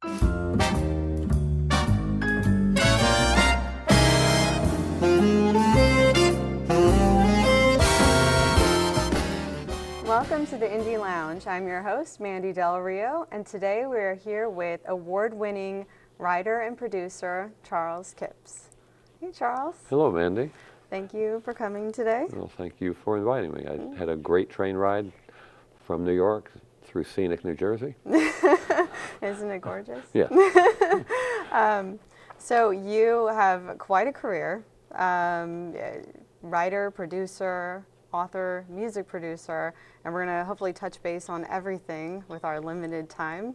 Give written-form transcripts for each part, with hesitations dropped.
Welcome to the Indie Lounge. I'm your host, Mandy Del Rio, and today we are here with award-winning writer and producer, Charles Kipps. Hey, Charles. Hello, Mandy. Thank you for coming today. Well, thank you for inviting me. I had a great train ride from New York through scenic New Jersey. Isn't it gorgeous? Yeah. So you have quite a career, writer, producer, author, music producer, and we're going to hopefully touch base on everything with our limited time.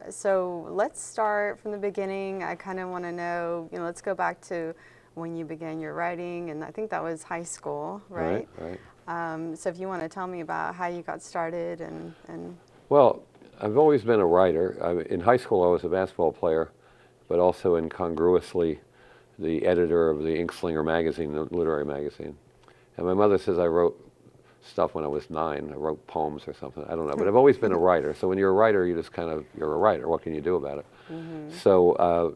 So let's start from the beginning. I kind of want to know, let's go back to when you began your writing, and I think that was high school, right? Right. So if you want to tell me about how you got started and Well, I've always been a writer. In high school, I was a basketball player, but also incongruously the editor of the Inkslinger magazine, the literary magazine. And my mother says I wrote stuff when I was 9. I wrote poems or something. I don't know. But I've always been a writer. So when you're a writer, you just you're a writer. What can you do about it? Mm-hmm. So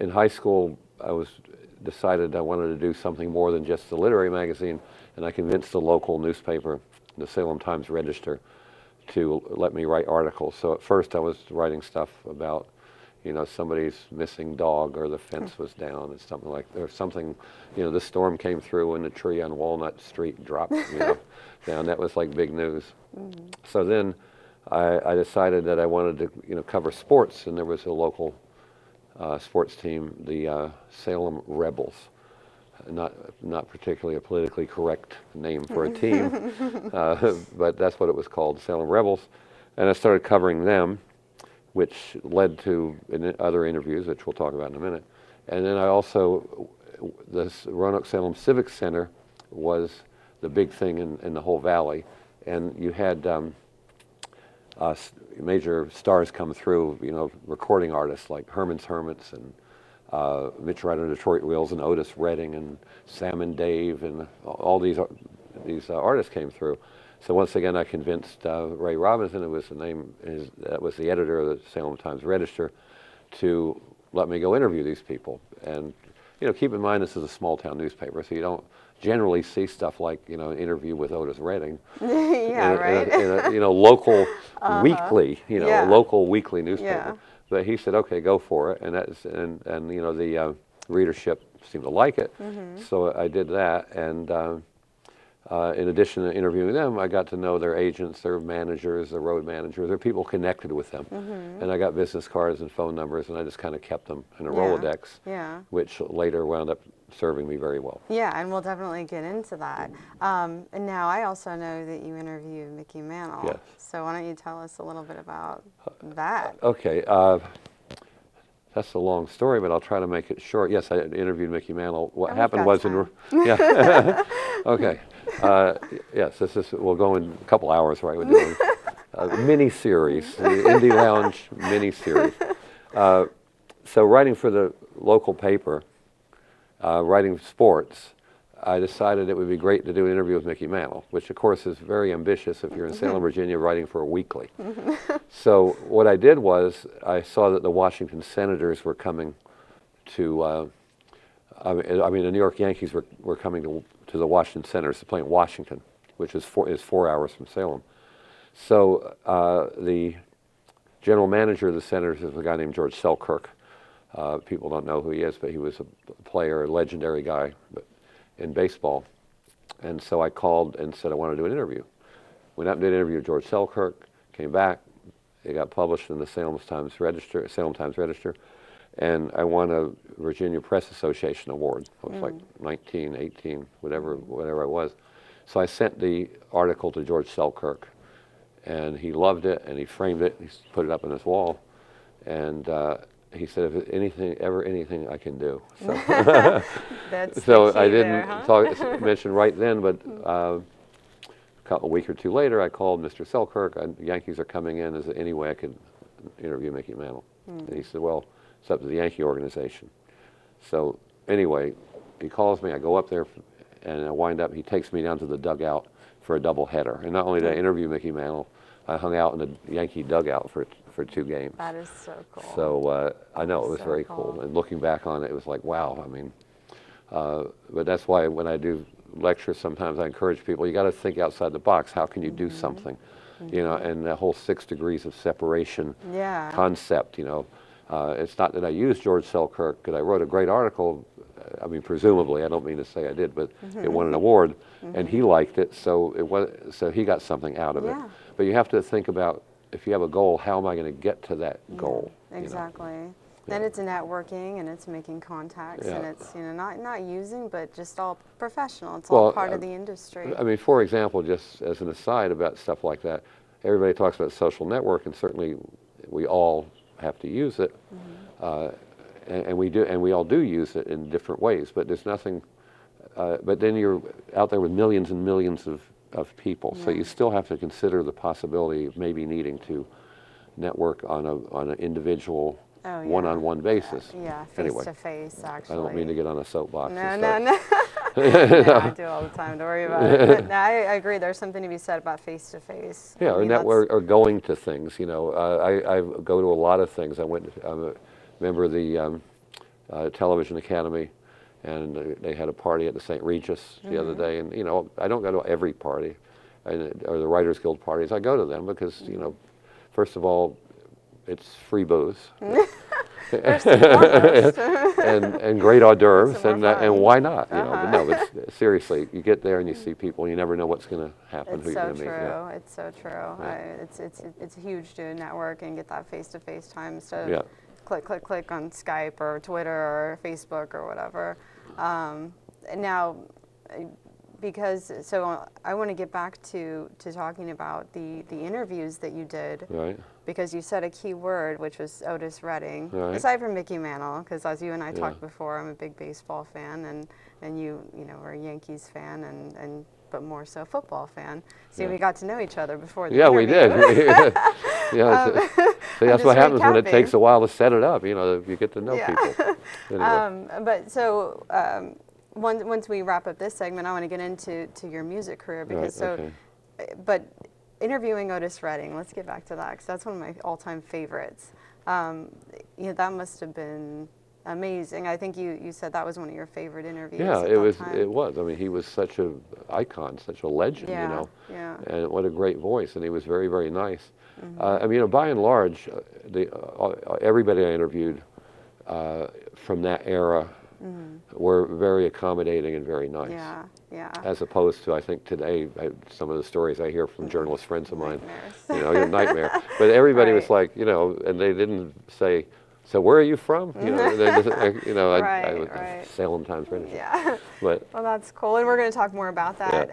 in high school, I decided I wanted to do something more than just the literary magazine. And I convinced the local newspaper, the Salem Times-Register, to let me write articles. So at first I was writing stuff about somebody's missing dog, or the fence was down, and something like, or something, the storm came through and the tree on Walnut Street dropped, down. That was like big news. Mm-hmm. So then I decided that I wanted to, cover sports, and there was a local sports team, the Salem Rebels. Not particularly a politically correct name for a team, but that's what it was called, Salem Rebels. And I started covering them, which led to other interviews, which we'll talk about in a minute. And then I also, the Roanoke Salem Civic Center was the big thing in the whole valley. And you had major stars come through, recording artists like Herman's Hermits and Mitch Ryder and Detroit Wheels and Otis Redding and Sam and Dave, and all these artists came through. So once again, I convinced Ray Robinson, who was that was the editor of the Salem Times-Register, to let me go interview these people. And keep in mind this is a small town newspaper, so you don't generally see stuff like an interview with Otis Redding. Yeah, right. In a local weekly, local weekly newspaper. Yeah. But he said, okay, go for it, and the readership seemed to like it. Mm-hmm. So I did that, and in addition to interviewing them, I got to know their agents, their managers, their road managers, their people connected with them. Mm-hmm. And I got business cards and phone numbers, and I just kind of kept them in a Rolodex, which later wound up serving me very well. Yeah, and we'll definitely get into that. And now I also know that you interviewed Mickey Mantle. Yes. So why don't you tell us a little bit about that? Okay. That's a long story, but I'll try to make it short. Yes, I interviewed Mickey Mantle. What happened was yeah. Okay. Yes, we'll go in a couple hours, right? We're doing a mini-series, the Indie Lounge mini-series. So writing for the local paper, writing sports, I decided it would be great to do an interview with Mickey Mantle, which of course is very ambitious if you're in Salem, Virginia, writing for a weekly. So what I did was I saw that the Washington Senators were coming to, the New York Yankees were coming to the Washington Senators to play in Washington, which is 4 hours from Salem. So the general manager of the Senators is a guy named George Selkirk. People don't know who he is, but he was a player, a legendary guy in baseball. And so I called and said I want to do an interview. Went out and did an interview with George Selkirk, came back. It got published in the Salem Times-Register, and I won a Virginia Press Association award. I was like 19, 18, whatever I was. So I sent the article to George Selkirk, and he loved it, and he framed it, he put it up on his wall, and he said, if anything I can do. So, so I didn't mention right then, but a week or two later, I called Mr. Selkirk. The Yankees are coming in. Is there any way I could interview Mickey Mantle? And he said, well, it's up to the Yankee organization. So anyway, he calls me. I go up there, and I wind up, he takes me down to the dugout for a doubleheader. And not only did I interview Mickey Mantle, I hung out in the Yankee dugout for 2 games. That is so cool. So I know it was So very cool. And looking back on it, it was like, wow. I mean, but that's why when I do lectures, sometimes I encourage people, you got to think outside the box. How can you do something? You know, and the whole 6 degrees of separation concept, you know. It's not that I used George Selkirk, because I wrote a great article. I mean, presumably, I don't mean to say I did, but it won an award, and he liked it, so he got something out of it. But you have to think about, if you have a goal, how am I going to get to that goal? Exactly. You know? Then it's networking, and it's making contacts, and it's, you know, not using, but just all professional. It's all part of the industry. I mean, for example, just as an aside about stuff like that, everybody talks about social network, and certainly we all have to use it, and we do, and we all do use it in different ways. But there's nothing. But then you're out there with millions and millions of people, so you still have to consider the possibility of maybe needing to network on an individual, one-on-one basis. Face to face. Actually, I don't mean to get on a soapbox. No. Yeah, I do all the time. Don't worry about it. But no, I agree. There's something to be said about face to face. Yeah, or going to things. You know, I go to a lot of things. I'm a member of the Television Academy, and they had a party at the St. Regis the other day. And you know, I don't go to every party, or the Writers Guild parties. I go to them because you know, first of all, it's free booze. and great hors d'oeuvres, and why not? You know, but no, but seriously, you get there and you see people, and you never know what's going to happen. It's so true. It's so true. It's huge to network and get that face-to-face time instead of click on Skype or Twitter or Facebook or whatever. Now, because I want to get back to talking about the interviews that you did. Right. Because you said a key word, which was Otis Redding. Right. Aside from Mickey Mantle, because as you and I talked before, I'm a big baseball fan, and you know, are a Yankees fan, and but more so football fan. So we got to know each other before the interview. We did. See, that's what happens when it takes a while to set it up. You know, you get to know people. Anyway. But so once we wrap up this segment, I want to get into your music career, because but interviewing Otis Redding, let's get back to that, because that's one of my all-time favorites. You know, that must have been amazing. I think you said that was one of your favorite interviews. Yeah, at it that time. It was. I mean, he was such an icon, such a legend. You know. Yeah. And what a great voice, and he was very, very nice. I mean, you know, by and large, everybody I interviewed from that era were very accommodating and very nice. Yeah. As opposed to, I think today, some of the stories I hear from journalist friends of mine, you know, nightmare. But everybody was like, you know, and they didn't say, so where are you from? You know, they just, you know, I was Salem Times Register. Yeah. But well, that's cool, and we're going to talk more about that.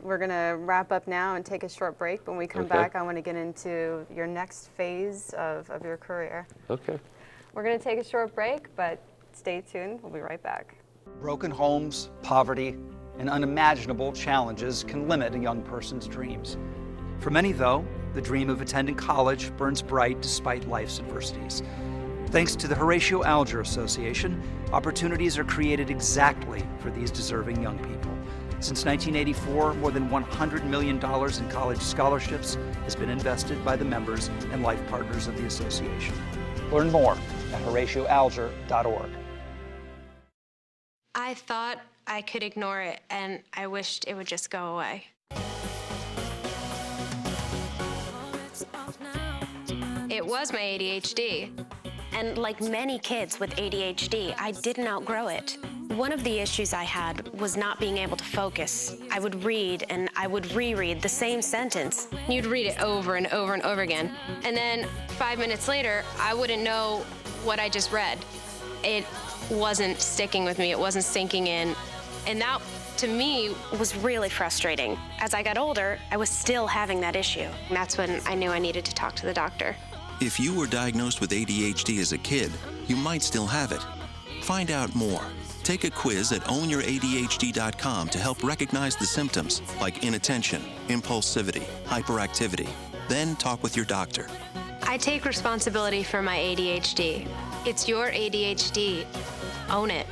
We're going to wrap up now and take a short break. When we come back, I want to get into your next phase of your career. Okay. We're going to take a short break, but stay tuned. We'll be right back. Broken homes, poverty, and unimaginable challenges can limit a young person's dreams. For many, though, the dream of attending college burns bright despite life's adversities. Thanks to the Horatio Alger Association, opportunities are created exactly for these deserving young people. Since 1984, more than $100 million in college scholarships has been invested by the members and life partners of the association. Learn more at horatioalger.org. I thought I could ignore it, and I wished it would just go away. It was my ADHD. And like many kids with ADHD, I didn't outgrow it. One of the issues I had was not being able to focus. I would read and I would reread the same sentence. You'd read it over and over and over again. And then 5 minutes later, I wouldn't know what I just read. It wasn't sticking with me, it wasn't sinking in. And that, to me, was really frustrating. As I got older, I was still having that issue. And that's when I knew I needed to talk to the doctor. If you were diagnosed with ADHD as a kid, you might still have it. Find out more. Take a quiz at ownyouradhd.com to help recognize the symptoms like inattention, impulsivity, hyperactivity. Then talk with your doctor. I take responsibility for my ADHD. It's your ADHD. Own it.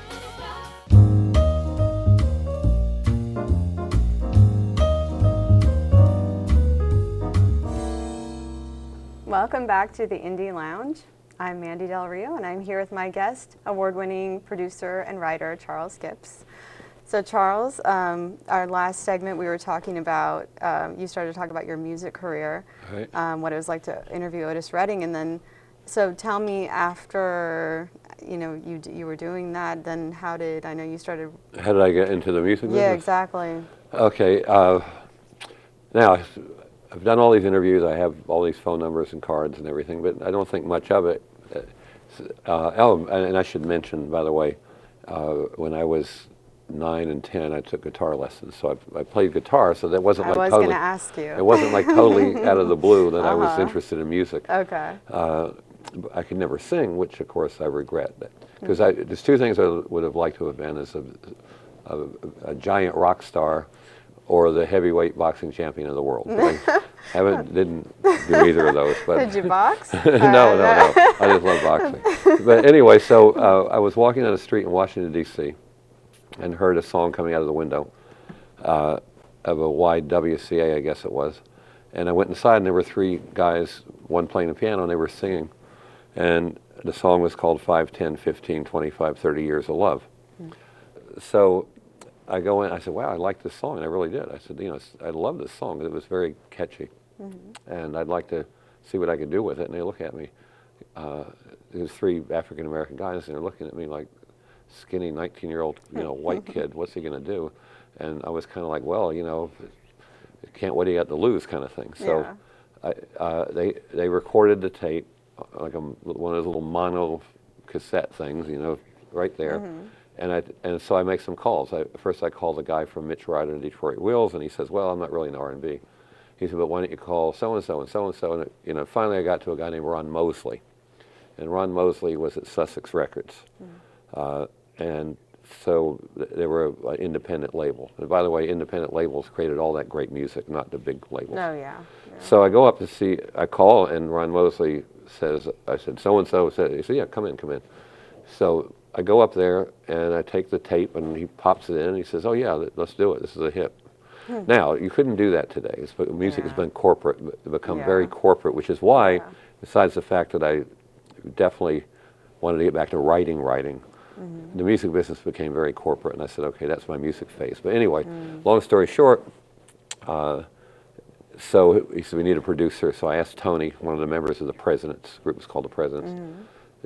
Welcome back to the Indie Lounge. I'm Mandy Del Rio, and I'm here with my guest, award-winning producer and writer, Charles Kipps. So Charles, our last segment we were talking about, you started to talk about your music career, Right. what it was like to interview Otis Redding, and then, so tell me after, you know, you were doing that, then how did, I know you started. How did I get into the music business? Yeah, exactly. Okay. Now, I've done all these interviews. I have all these phone numbers and cards and everything, but I don't think much of it. And I should mention, by the way, when I was 9 and 10, I took guitar lessons. So I played guitar, so that wasn't I like was totally. going to ask you. It wasn't like totally out of the blue that I was interested in music. Okay. I could never sing, which of course I regret. Because there's two things I would have liked to have been: as a giant rock star, or the heavyweight boxing champion of the world. But I didn't do either of those. But Did you box? no. I just love boxing. But anyway, so I was walking down the street in Washington, D.C., and heard a song coming out of the window of a YWCA, I guess it was. And I went inside, and there were three guys, one playing the piano, and they were singing. And the song was called 5, 10, 15, 25, 30 Years of Love. So I go in, I said, wow, I like this song, and I really did. I said, you know, I love this song. It was very catchy, and I'd like to see what I could do with it. And they look at me. There's three African-American guys, and they're looking at me like, skinny 19-year-old, you know, white kid, what's he going to do? And I was kind of like, well, you know, what do you got to lose kind of thing. So they recorded the tape, like one of those little mono cassette things, you know, right there. And so I make some calls. First I called the guy from Mitch Ryder and Detroit Wheels, and he says, well, I'm not really an R&B. He said, but why don't you call so-and-so and so-and-so? And, you know, finally I got to a guy named Ron Mosley. And Ron Mosley was at Sussex Records. And so they were an independent label. And by the way, independent labels created all that great music, not the big labels. Oh, yeah. So I go up to see, I call, and Ron Mosley says, I said, so-and-so said, he said, yeah, come in. So I go up there, and I take the tape, and he pops it in, and he says, oh, yeah, let's do it. This is a hit. Now, you couldn't do that today. Music has been corporate, become very corporate, which is why, besides the fact that I definitely wanted to get back to writing, the music business became very corporate, and I said, okay, that's my music phase. But anyway, long story short, so he said, we need a producer. So I asked Tony, one of the members of the Presidents, the group was called the Presidents,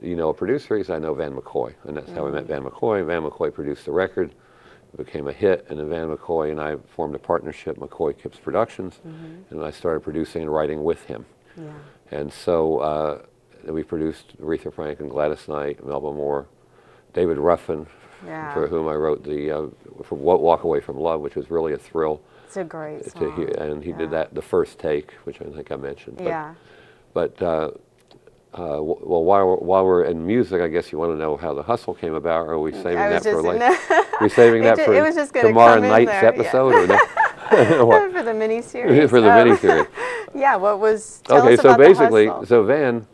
you know a producer? He said, I know Van McCoy. And that's how we met Van McCoy. Van McCoy produced the record. It became a hit, and then Van McCoy and I formed a partnership, McCoy Kipps Productions, and I started producing and writing with him. And so we produced Aretha Franklin, Gladys Knight, Melba Moore, David Ruffin, for whom I wrote the Walk Away from Love, which was really a thrill. It's a great song. And he did that, the first take, which I think I mentioned. But well, while we're in music, I guess you want to know how the hustle came about. Or are we saving that for later? We saving that for tomorrow night's episode, or no? For the miniseries. For the miniseries. Yeah. What was? Tell Okay, us so about basically, the hustle. so Van.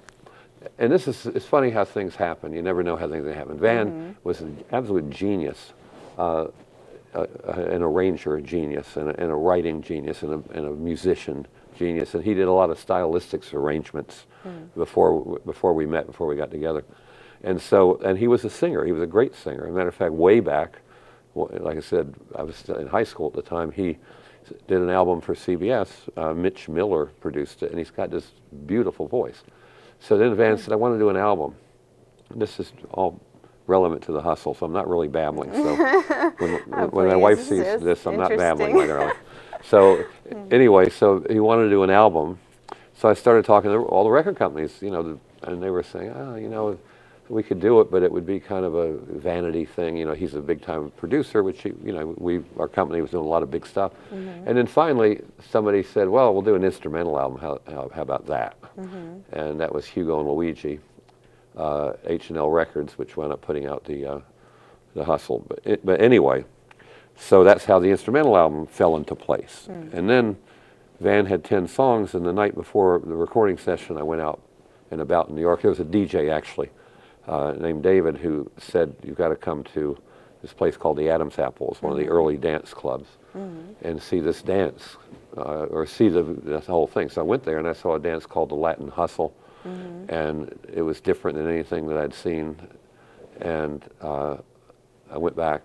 And it's funny how things happen. You never know how things happen. Van was an absolute genius, an arranger genius, and a writing genius, and a musician genius. And he did a lot of stylistic arrangements before we met, before we got together. And he was a singer. He was a great singer. As a matter of fact, way back, like I said, I was still in high school at the time. He did an album for CBS. Mitch Miller produced it, and he's got this beautiful voice. So then Van said, I want to do an album. This is all relevant to the hustle, so I'm not really babbling. So when my wife sees this, I'm not babbling like earlier. So anyway, so he wanted to do an album. So I started talking to all the record companies, you know, and they were saying, oh, you know, we could do it, but it would be kind of a vanity thing. You know, he's a big-time producer, which, you know, our company was doing a lot of big stuff. And then finally, somebody said, well, we'll do an instrumental album. How about that? And that was Hugo and Luigi, H&L Records, which wound up putting out the Hustle. But anyway, so that's how the instrumental album fell into place. And then Van had 10 songs, and the night before the recording session, I went out and about in New York. There was a DJ, actually, named David, who said, you've got to come to this place called the Adam's Apple. It's one of the early dance clubs, and see this dance, or see the whole thing. So I went there and I saw a dance called the Latin Hustle, and it was different than anything that I'd seen. And I went back,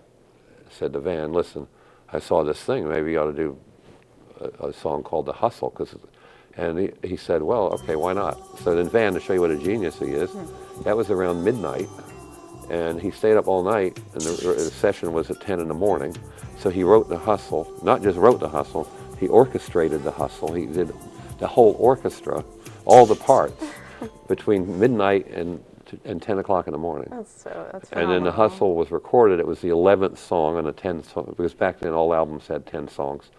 said to Van, listen, I saw this thing, maybe you ought to do a song called The Hustle, and he said, well, okay, why not? So then Van, to show you what a genius he is, that was around midnight, and he stayed up all night, and the session was at 10 in the morning, so he wrote The Hustle, not just wrote The Hustle, he orchestrated The Hustle. He did the whole orchestra, all the parts, between midnight and 10 o'clock in the morning. That's phenomenal. And then The Hustle was recorded. It was the 11th song on a 10 song, because back then all albums had 10 songs.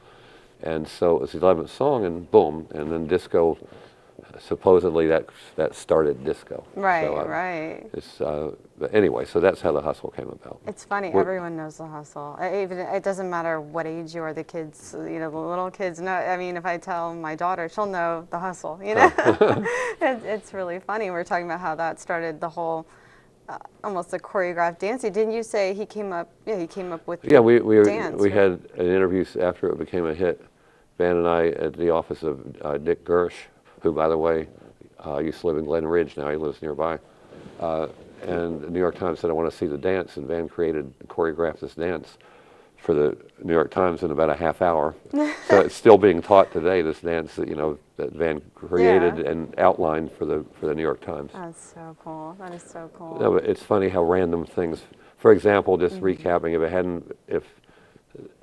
And so it was the 11th song, and boom, and then disco, supposedly that started disco. Right, so, right. But anyway, so that's how The Hustle came about. It's funny, everyone knows The Hustle. Even it doesn't matter what age you are, the kids, you know, the little kids know. I mean, if I tell my daughter, she'll know The Hustle, you know. It's really funny. We're talking about how that started the whole, almost a choreographed dancing. Didn't you say he came up? Yeah, he came up with. Yeah, we dance, right? had an interview after it became a hit. Van and I at the office of Dick Gersh, who, by the way, used to live in Glen Ridge. Now he lives nearby. And the New York Times said, I want to see the dance, and Van choreographed this dance for the New York Times in about a half hour. So it's still being taught today, this dance that, you know, that Van created and outlined for the New York Times. That's so cool. That is so cool. No, but it's funny how random things, for example, just recapping, if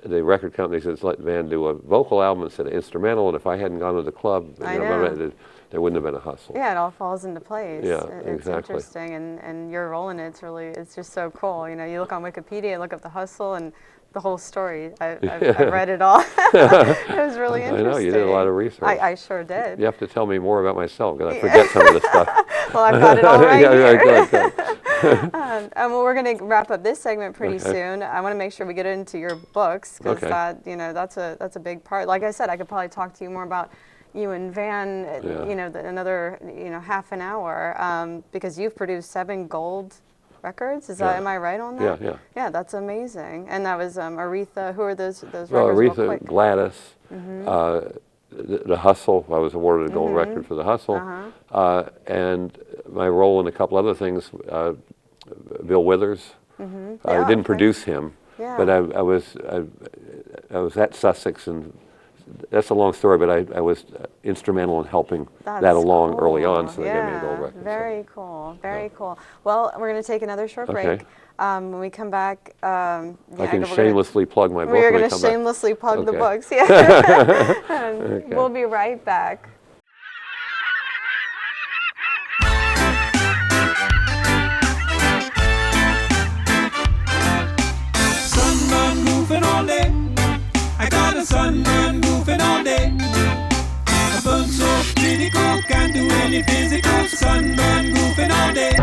the record company says, let Van do a vocal album instead of instrumental, and if I hadn't gone to the club, there wouldn't have been a hustle. Yeah, it all falls into place. Yeah, It's exactly. interesting, and your role in it's just so cool. You know, you look on Wikipedia, look up The Hustle, and the whole story. I've read it all. It was really interesting. I know, you did a lot of research. I sure did. You have to tell me more about myself, because I forget some of the stuff. Well, I've got it all right here. Good. Well, we're going to wrap up this segment pretty soon. I want to make sure we get into your books, because that's a big part. Like I said, I could probably talk to you more about you and Van, another half an hour, because you've produced 7 gold recorre that, am I right on that? Yeah. Yeah, that's amazing. And that was Aretha. Who are those records? Well, real Aretha, quick? Gladys, the Hustle. I was awarded a gold record for The Hustle, and my role in a couple other things. Bill Withers. I didn't produce him, but I was at Sussex, and that's a long story, but I was instrumental in helping that along early on, so they gave me a gold record. Very cool, very cool. Well, we're going to take another short break. When we come back, I can shamelessly plug my book. We're going to shamelessly plug the books. Yeah. We'll be right back. Sunman moving all day. I got a sunman moving all day. I burn so critical, can't do any physical. Sunman moving all day.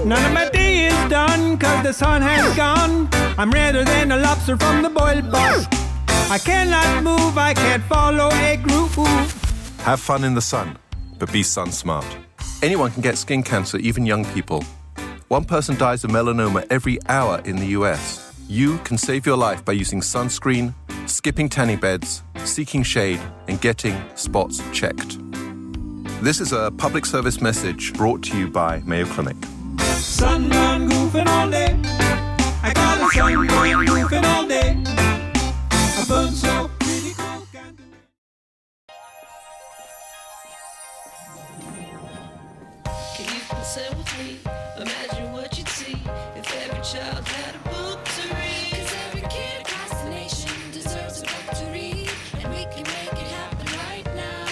None of my day is done, cause the sun has gone. I'm redder than a lobster from the boiled pot. I cannot move, I can't follow a groove. Have fun in the sun, but be sun smart. Anyone can get skin cancer, even young people. 1 person dies of melanoma every hour in the US. You can save your life by using sunscreen, skipping tanning beds, seeking shade, and getting spots checked. This is a public service message brought to you by Mayo Clinic. Sunman moving all day. I got a sunman moving all day. I burn so critical, can't do Can you consent with me? Imagine what you'd see if every child had a book to read. 'Cause every kid across the nation deserves a book to read, and we can make it happen right now.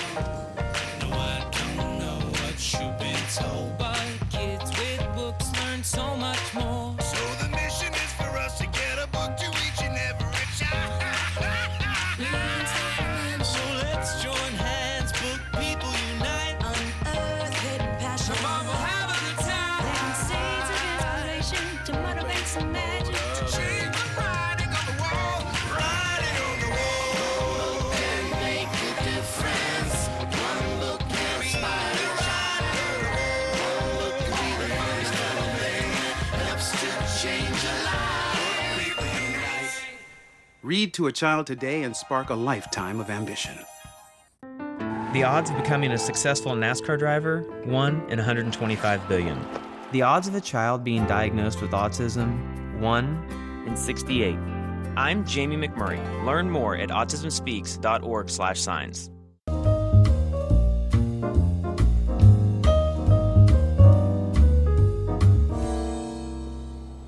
No, I don't know what you've been told, but kids with books learn so much more. So the mission is for us to get a book to each and every child. So let's join hands, book people unite. Unearth hidden passion. Come on, we'll have a good time. Plant seeds of inspiration to motivate some magic. Change the writing on the wall. Read to a child today and spark a lifetime of ambition. The odds of becoming a successful NASCAR driver, 1 in 125 billion. The odds of a child being diagnosed with autism, 1 in 68. I'm Jamie McMurray. Learn more at autismspeaks.org/signs.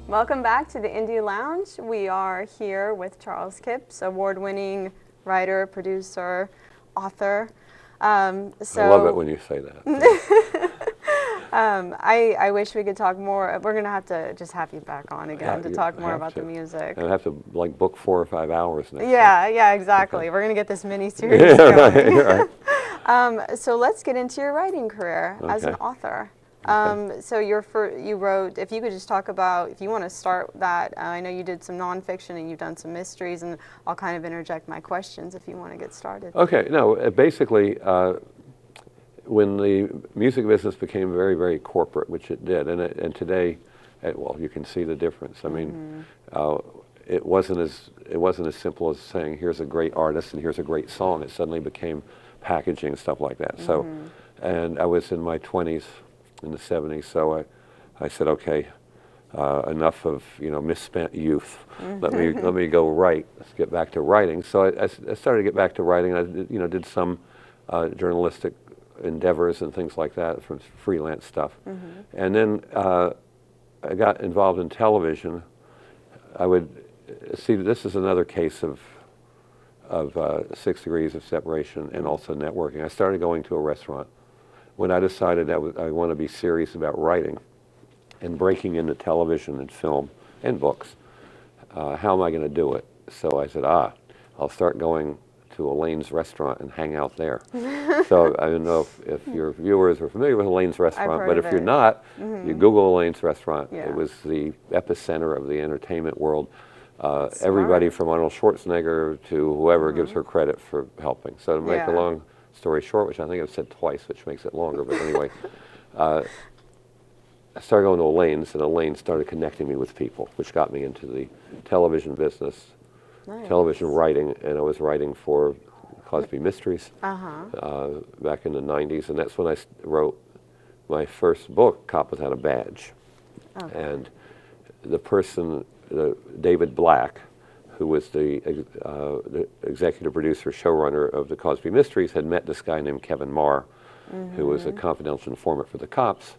Welcome back to the Indie Lounge. We are here with Charles Kipps, award-winning writer, producer, author. I love it when you say that. I wish we could talk more. We're going to have to just have you back on again to talk more about the music. And I have to like book 4 or 5 hours next Yeah, exactly. We're going to get this mini-series going. Right. So let's get into your writing career as an author. So you wrote, if you could just talk about, if you want to start that, I know you did some nonfiction and you've done some mysteries, and I'll kind of interject my questions if you want to get started. Okay, no, basically, when the music business became very, very corporate, which it did, and today, well, you can see the difference. I mean, it wasn't as simple as saying, here's a great artist and here's a great song. It suddenly became packaging and stuff like that. So, and I was in my 20s. In the 70s, so I said, okay, enough of misspent youth. Let me go write. Let's get back to writing. So I started to get back to writing. I did some journalistic endeavors and things like that, from freelance stuff. And then I got involved in television. I would see, this is another case of 6 degrees of separation and also networking. I started going to a restaurant when I decided that I want to be serious about writing and breaking into television and film and books. How am I going to do it? So I said, I'll start going to Elaine's restaurant and hang out there. So I don't know if your viewers are familiar with Elaine's restaurant, but if you're not, you Google Elaine's restaurant. Yeah. It was the epicenter of the entertainment world. Everybody from Arnold Schwarzenegger to whoever gives her credit for helping. So to make a long story short, which I think I've said twice, which makes it longer, but anyway, I started going to Elaine's, and Elaine started connecting me with people, which got me into the television business, television writing, and I was writing for Cosby Mysteries back in the 90s, and that's when I wrote my first book, Cop Without a Badge. And the person, David Black, who was the executive producer, showrunner of the Cosby Mysteries, had met this guy named Kevin Marr, who was a confidential informant for the cops,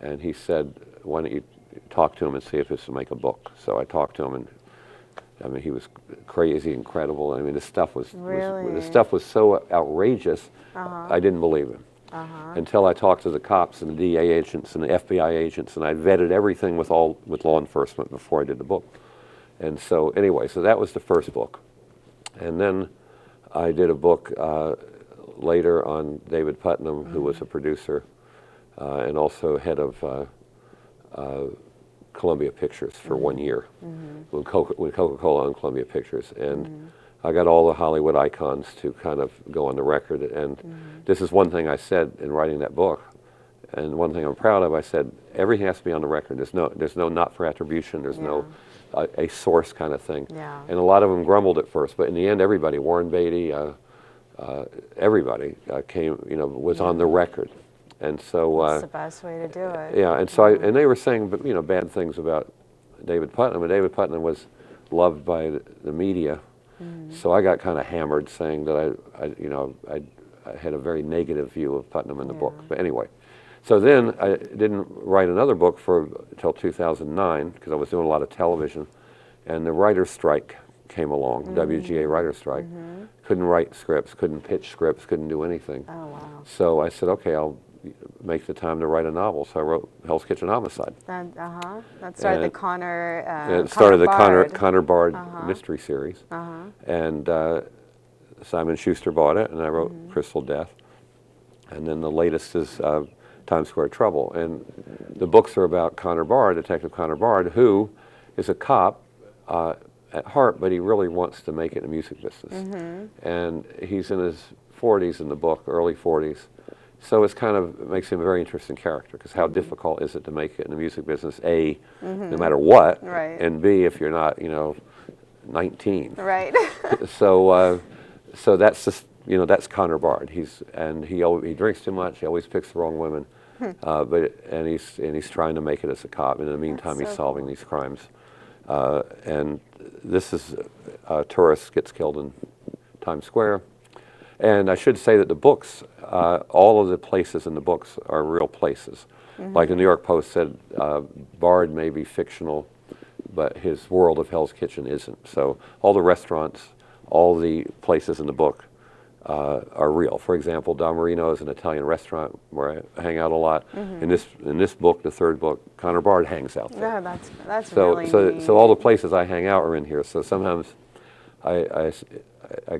and he said, why don't you talk to him and see if this will make a book? So I talked to him, and I mean, he was crazy, incredible. I mean, this stuff was so outrageous, I didn't believe him. Until I talked to the cops and the DA agents and the FBI agents, and I vetted everything with law enforcement before I did the book. And so anyway, so that was the first book. And then I did a book later on David Putnam, who was a producer and also head of Columbia Pictures for 1 year, when Coca-Cola owned Columbia Pictures. And I got all the Hollywood icons to kind of go on the record. And this is one thing I said in writing that book, and one thing I'm proud of. I said, everything has to be on the record. There's no not for attribution. There's no a source kind of thing. And a lot of them grumbled at first, but in the end, everybody, Warren Beatty, everybody came, was on the record. And so that's the best way to do it. Yeah, and so and they were saying, bad things about David Putnam, and David Putnam was loved by the media. So I got kind of hammered, saying that I had a very negative view of Putnam in the book. But anyway, so then I didn't write another book until 2009, because I was doing a lot of television, and the writer's strike came along, WGA writer's strike. Couldn't write scripts, couldn't pitch scripts, couldn't do anything. Oh, wow. So I said, okay, I'll make the time to write a novel. So I wrote Hell's Kitchen Homicide. That started the Connor it started the Connor Bard mystery series. And Simon Schuster bought it, and I wrote Crystal Death. And then the latest is Times Square Trouble. And the books are about Connor Bard, Detective Connor Bard, who is a cop at heart, but he really wants to make it in the music business. And he's in his 40s in the book, early 40s. So it's kind of makes him a very interesting character, because how difficult is it to make it in the music business, A, no matter what, and B, if you're not, 19. Right. So that's just, that's Connor Bard. He drinks too much. He always picks the wrong women. And he's trying to make it as a cop. And in the meantime, he's solving these crimes. And this is a tourist gets killed in Times Square. And I should say that the books, all of the places in the books are real places. Like the New York Post said, Bard may be fictional, but his world of Hell's Kitchen isn't. So all the restaurants, all the places in the book are real. For example, Da Marino is an Italian restaurant where I hang out a lot. In this book, the third book, Connor Bard hangs out there. Yeah, that's really neat. So all the places I hang out are in here. So sometimes I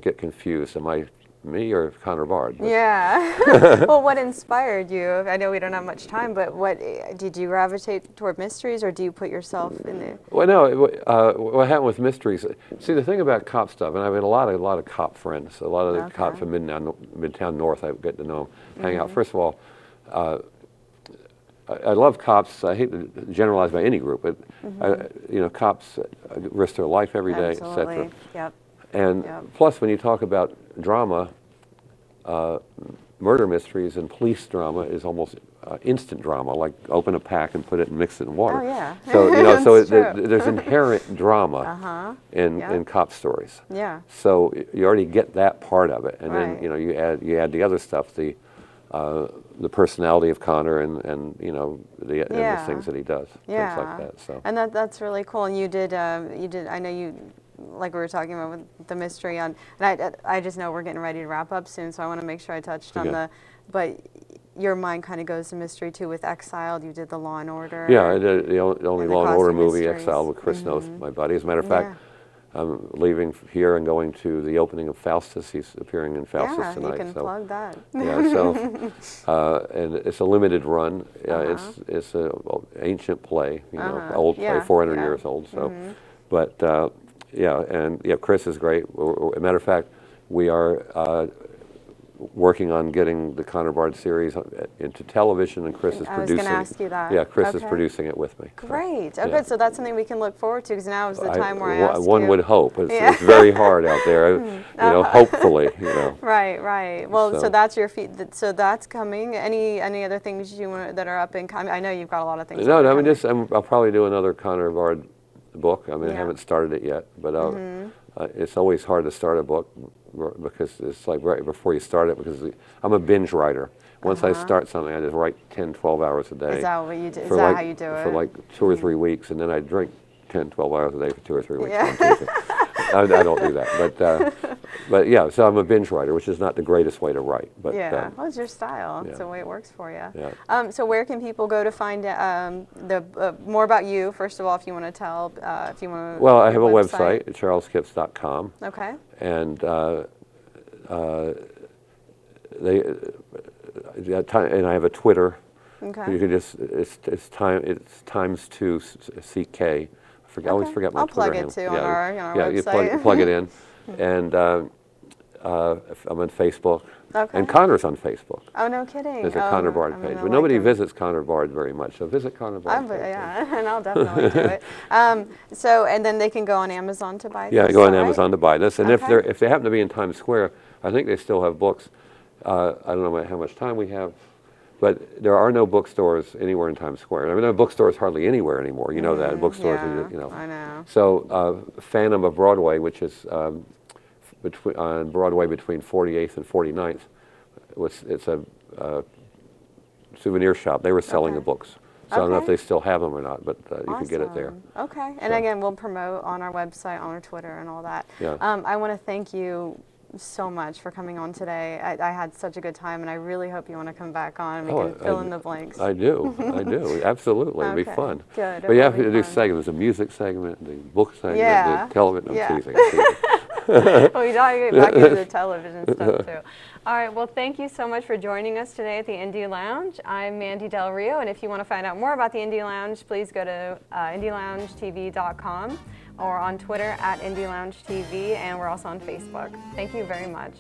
get confused. Am I me or Connor Bard? But yeah. Well, what inspired you? I know we don't have much time, but what did you gravitate toward mysteries, or do you put yourself in the? Well, no. What happened with mysteries? See, the thing about cop stuff, and I've had a lot of cop friends. A lot of the cops from Midtown North, I get to know them, hang out. First of all, I love cops. I hate to generalize by any group, but cops risk their life every day, etc. Yep. And plus, when you talk about drama, murder mysteries and police drama is almost instant drama, like open a pack and put it and mix it in water. Oh yeah. So there's inherent drama in cop stories. Yeah. So you already get that part of it, and then you add the other stuff, the personality of Connor and the things that he does, things like that. So. And that's really cool. And you did. I know you. Like we were talking about with the mystery on, and I just know we're getting ready to wrap up soon, so I want to make sure I touched on but your mind kind of goes to mystery too with Exiled. You did the Law and Order. Yeah, I did the only Law and Order movie, mysteries. Exiled, with Chris knows, my buddy. As a matter of fact, I'm leaving here and going to the opening of Faustus. He's appearing in Faustus tonight. You can plug that. Yeah, so and it's a limited run. It's an ancient play, old play, 400 years old. So, but. Chris is great. As a matter of fact, we are working on getting the Connor Bard series into television, and Chris is producing. I was going to ask you that. Yeah, Chris is producing it with me. Great. Oh, good. So that's something we can look forward to, because now is the time where I ask you. One would hope. It's very hard out there. Hopefully. Right. Well, so that's your feet. So that's coming. Any other things you want that are up in? I know you've got a lot of things. No, I mean, I'll probably do another Connor Bard book. I mean, I haven't started it yet, but it's always hard to start a book because it's like right before you start it, because I'm a binge writer. Once I start something, I just write 10, 12 hours a day. Is that what you do? Is that how you do it? For like 2 or 3 weeks, and then I drink 10, 12 hours a day for 2 or 3 weeks. I don't do that, but yeah, so I'm a binge writer, which is not the greatest way to write. But well, it's your style. It's the way it works for you. Yeah. So where can people go to find more about you? First of all, if you want to tell, if you want to. Well, I have a website, charleskipps.com. Okay. And and I have a Twitter. Okay. You can just it's times 2 CK. I always forget my Twitter handle. I'll plug it too on our website. Yeah, you plug it in. And I'm on Facebook. Okay. And Connor's on Facebook. Oh, no kidding. There's a Connor Bard page. But nobody visits Connor Bard very much, so visit Connor Bard. Yeah, and I'll definitely do it. And then they can go on Amazon to buy this? Yeah, go on Amazon to buy this. And if they happen to be in Times Square, I think they still have books. I don't know how much time we have. But there are no bookstores anywhere in Times Square. I mean, there are bookstores hardly anywhere anymore. You know that. Bookstores, I know. So Phantom of Broadway, which is on Broadway between 48th and 49th, it's a souvenir shop. They were selling the books. So I don't know if they still have them or not, but you can get it there. Okay. And again, we'll promote on our website, on our Twitter, and all that. Yeah. I want to thank you so much for coming on today. I had such a good time, and I really hope you want to come back on and we can fill in the blanks. I do, absolutely. It'd be fun. Good. But you have to do segments, the music segment, the book segment, the television. I'm teasing. Well, you gotta get back into the television stuff too. All right, well, thank you so much for joining us today at the Indie Lounge. I'm Mandy Del Rio, and if you want to find out more about the Indie Lounge, please go to indieloungetv.com or on Twitter @IndieLoungeTV, and we're also on Facebook. Thank you very much.